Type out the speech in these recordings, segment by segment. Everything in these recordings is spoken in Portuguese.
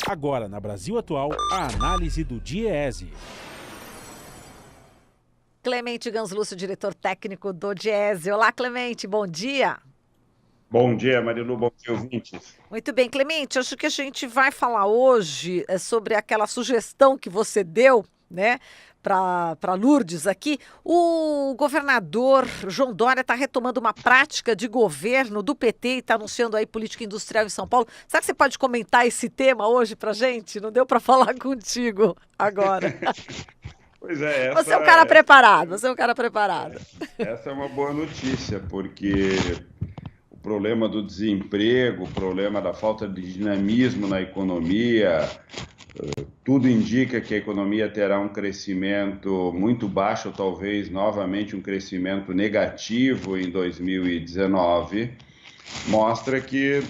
Agora, na Brasil Atual, a análise do Diese. Clemente Ganslúcio, diretor técnico do Diese. Olá, Clemente, bom dia. Bom dia, Marilu, bom dia, ouvintes. Muito bem, Clemente, acho que a gente vai falar hoje sobre aquela sugestão que você deu, né, para Lourdes aqui. O governador João Dória está retomando uma prática de governo do PT e está anunciando aí política industrial em São Paulo. Será que você pode comentar esse tema hoje para gente? Não deu para falar contigo agora. Pois é, Você é um cara preparado, você é um cara preparado. Essa é uma boa notícia, porque o problema do desemprego, o problema da falta de dinamismo na economia, tudo indica que a economia terá um crescimento muito baixo, talvez novamente um crescimento negativo em 2019, mostra que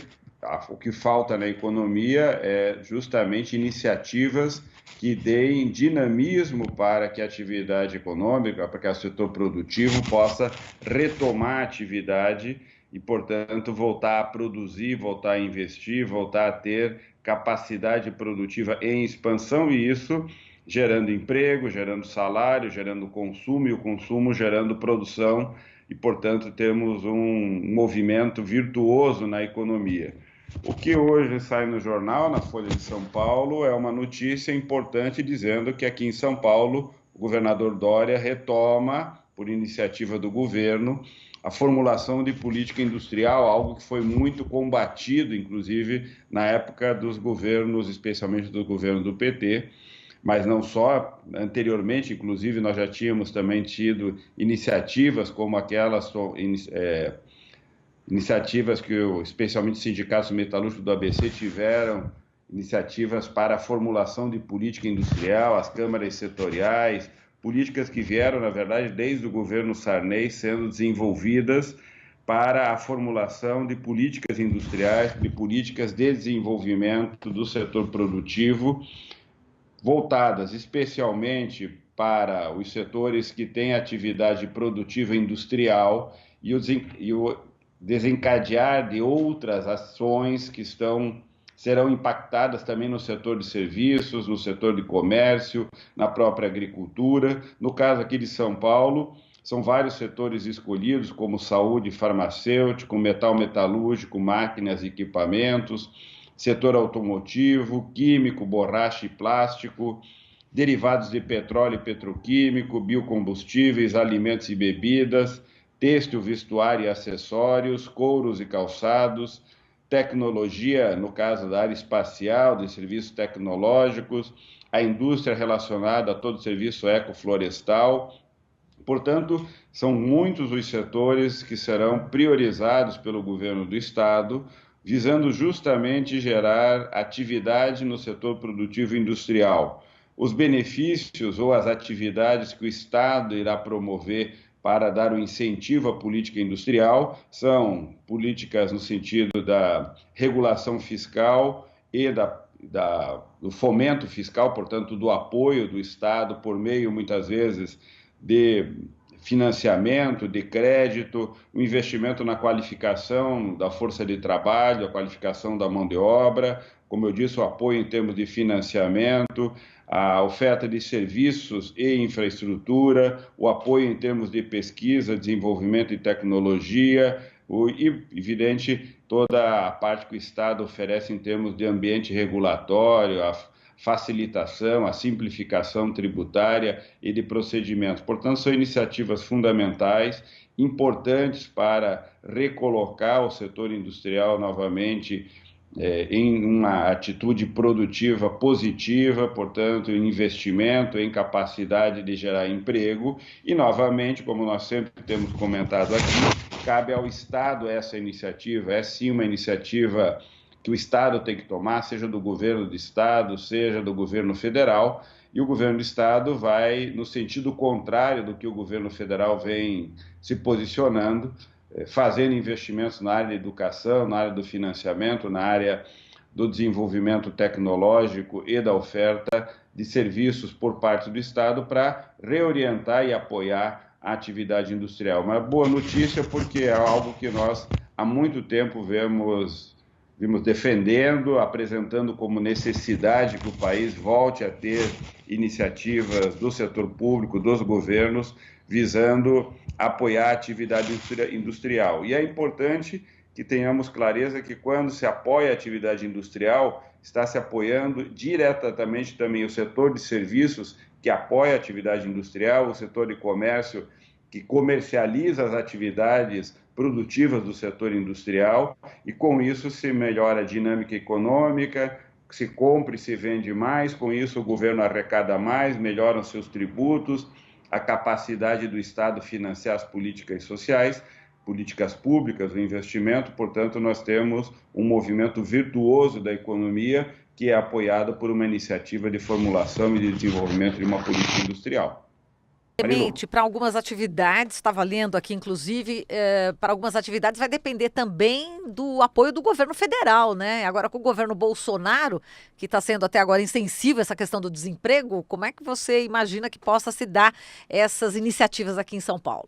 o que falta na economia é justamente iniciativas que deem dinamismo para que a atividade econômica, para que o setor produtivo possa retomar a atividade e, portanto, voltar a produzir, voltar a investir, voltar a ter capacidade produtiva em expansão, e isso gerando emprego, gerando salário, gerando consumo, e o consumo gerando produção, e, portanto, temos um movimento virtuoso na economia. O que hoje sai no jornal, na Folha de São Paulo, é uma notícia importante dizendo que aqui em São Paulo o governador Dória retoma, por iniciativa do governo, a formulação de política industrial, algo que foi muito combatido, inclusive, na época dos governos, especialmente do governo do PT, mas não só. Anteriormente, inclusive, nós já tínhamos também tido iniciativas como aquelas iniciativas que, especialmente, sindicatos metalúrgicos do ABC tiveram, iniciativas para a formulação de política industrial, as câmaras setoriais, políticas que vieram, na verdade, desde o governo Sarney, sendo desenvolvidas para a formulação de políticas industriais, de políticas de desenvolvimento do setor produtivo, voltadas especialmente para os setores que têm atividade produtiva industrial e o desencadear de outras ações que serão impactadas também no setor de serviços, no setor de comércio, na própria agricultura. No caso aqui de São Paulo, são vários setores escolhidos, como saúde, farmacêutico, metal metalúrgico, máquinas e equipamentos, setor automotivo, químico, borracha e plástico, derivados de petróleo e petroquímico, biocombustíveis, alimentos e bebidas, têxtil, vestuário e acessórios, couros e calçados, tecnologia, no caso da área espacial, de serviços tecnológicos, a indústria relacionada a todo o serviço ecoflorestal. Portanto, são muitos os setores que serão priorizados pelo governo do Estado, visando justamente gerar atividade no setor produtivo industrial. Os benefícios ou as atividades que o Estado irá promover para dar o incentivo à política industrial são políticas no sentido da regulação fiscal e do fomento fiscal, portanto, do apoio do Estado por meio, muitas vezes, de financiamento, de crédito, o investimento na qualificação da força de trabalho, a qualificação da mão de obra, como eu disse, o apoio em termos de financiamento, a oferta de serviços e infraestrutura, o apoio em termos de pesquisa, desenvolvimento e tecnologia, e, evidente, toda a parte que o Estado oferece em termos de ambiente regulatório, a facilitação, a simplificação tributária e de procedimentos. Portanto, são iniciativas fundamentais, importantes para recolocar o setor industrial novamente em uma atitude produtiva positiva, portanto, em investimento, em capacidade de gerar emprego. E, novamente, como nós sempre temos comentado aqui, cabe ao Estado essa iniciativa. É sim uma iniciativa que o Estado tem que tomar, seja do governo do Estado, seja do governo federal, e o governo do Estado vai no sentido contrário do que o governo federal vem se posicionando, fazendo investimentos na área da educação, na área do financiamento, na área do desenvolvimento tecnológico e da oferta de serviços por parte do Estado para reorientar e apoiar a atividade industrial. Uma boa notícia, porque é algo que nós há muito tempo vemos vimos defendendo, apresentando como necessidade que o país volte a ter iniciativas do setor público, dos governos, visando apoiar a atividade industrial. E é importante que tenhamos clareza que quando se apoia a atividade industrial, está se apoiando diretamente também o setor de serviços, que apoia a atividade industrial, o setor de comércio, que comercializa as atividades produtivas do setor industrial, e com isso se melhora a dinâmica econômica, se compra e se vende mais, com isso o governo arrecada mais, melhoram seus tributos, a capacidade do Estado financiar as políticas sociais, políticas públicas, o investimento. Portanto, nós temos um movimento virtuoso da economia que é apoiado por uma iniciativa de formulação e de desenvolvimento de uma política industrial. Para algumas atividades, estava lendo aqui, inclusive, para algumas atividades vai depender também do apoio do governo federal, né? Agora, com o governo Bolsonaro, que está sendo até agora insensível a essa questão do desemprego, como é que você imagina que possa se dar essas iniciativas aqui em São Paulo?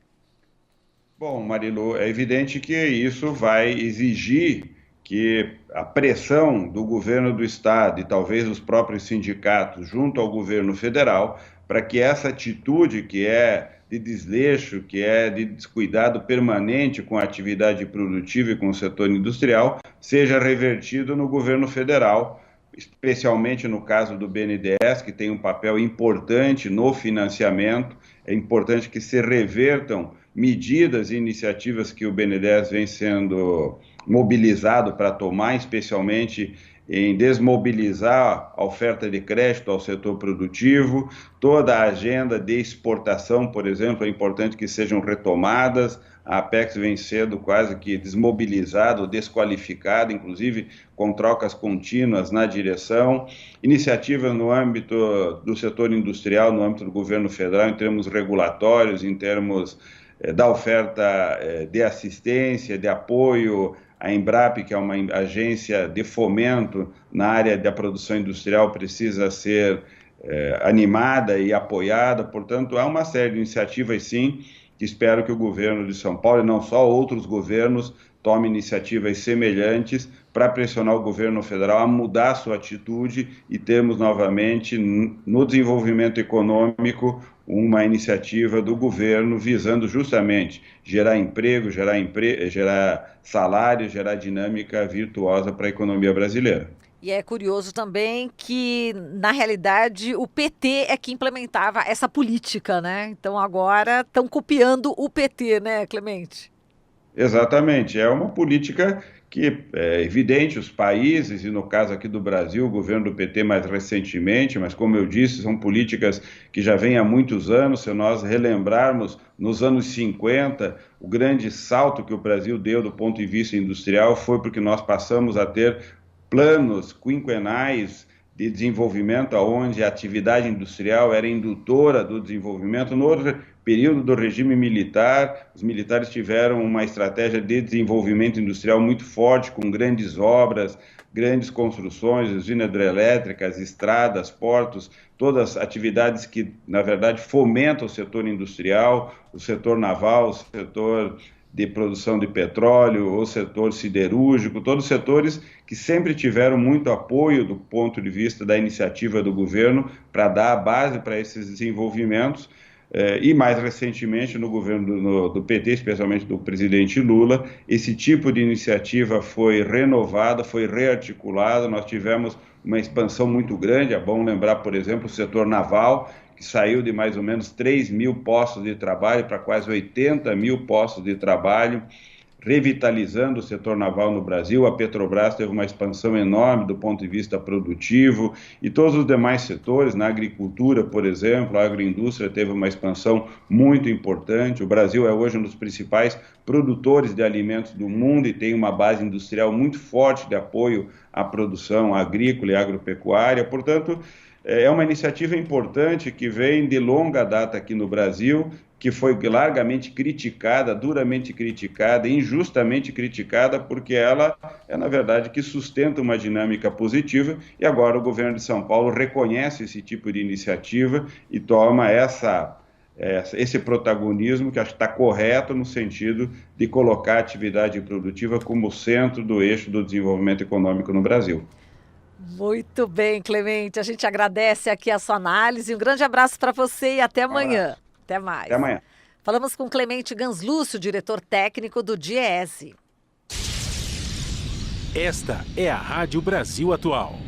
Bom, Marilu, é evidente que isso vai exigir que a pressão do governo do Estado e talvez dos próprios sindicatos junto ao governo federal, para que essa atitude que é de desleixo, que é de descuidado permanente com a atividade produtiva e com o setor industrial, seja revertido no governo federal, especialmente no caso do BNDES, que tem um papel importante no financiamento. É importante que se revertam medidas e iniciativas que o BNDES vem sendo mobilizado para tomar, especialmente em desmobilizar a oferta de crédito ao setor produtivo. Toda a agenda de exportação, por exemplo, é importante que sejam retomadas. A Apex vem sendo quase que desmobilizada ou desqualificada, inclusive com trocas contínuas na direção. Iniciativas no âmbito do setor industrial, no âmbito do governo federal, em termos regulatórios, em termos da oferta de assistência, de apoio. A Embrapa, que é uma agência de fomento na área da produção industrial, precisa ser animada e apoiada. Portanto, há uma série de iniciativas, sim, que espero que o governo de São Paulo, e não só outros governos, tome iniciativas semelhantes para pressionar o governo federal a mudar sua atitude e termos novamente, no desenvolvimento econômico, uma iniciativa do governo visando justamente gerar emprego, gerar salário, gerar dinâmica virtuosa para a economia brasileira. E é curioso também que, na realidade, o PT é que implementava essa política, né? Então agora estão copiando o PT, né, Clemente? Exatamente, é uma política que é evidente, os países, e no caso aqui do Brasil, o governo do PT mais recentemente, mas como eu disse, são políticas que já vêm há muitos anos. Se nós relembrarmos, nos anos 50, o grande salto que o Brasil deu do ponto de vista industrial foi porque nós passamos a ter planos quinquenais de desenvolvimento, onde a atividade industrial era indutora do desenvolvimento. No outro período do regime militar, os militares tiveram uma estratégia de desenvolvimento industrial muito forte, com grandes obras, grandes construções, usinas hidrelétricas, estradas, portos, todas atividades que, na verdade, fomentam o setor industrial, o setor naval, o setor de produção de petróleo, o setor siderúrgico, todos setores que sempre tiveram muito apoio do ponto de vista da iniciativa do governo para dar a base para esses desenvolvimentos. E mais recentemente no governo do PT, especialmente do presidente Lula, esse tipo de iniciativa foi renovada, foi rearticulada. Nós tivemos uma expansão muito grande. É bom lembrar, por exemplo, o setor naval, que saiu de mais ou menos 3 mil postos de trabalho para quase 80 mil postos de trabalho, revitalizando o setor naval no Brasil. A Petrobras teve uma expansão enorme do ponto de vista produtivo, e todos os demais setores, na agricultura, por exemplo, a agroindústria teve uma expansão muito importante. O Brasil é hoje um dos principais produtores de alimentos do mundo e tem uma base industrial muito forte de apoio à produção agrícola e agropecuária. Portanto, é uma iniciativa importante que vem de longa data aqui no Brasil, que foi largamente criticada, duramente criticada, injustamente criticada, porque ela é, na verdade, que sustenta uma dinâmica positiva, e agora o governo de São Paulo reconhece esse tipo de iniciativa e toma essa esse protagonismo que acho que está correto no sentido de colocar a atividade produtiva como centro do eixo do desenvolvimento econômico no Brasil. Muito bem, Clemente. A gente agradece aqui a sua análise. Um grande abraço para você e até amanhã. Até mais. Até amanhã. Falamos com Clemente Ganslúcio, diretor técnico do DIEESE. Esta é a Rádio Brasil Atual.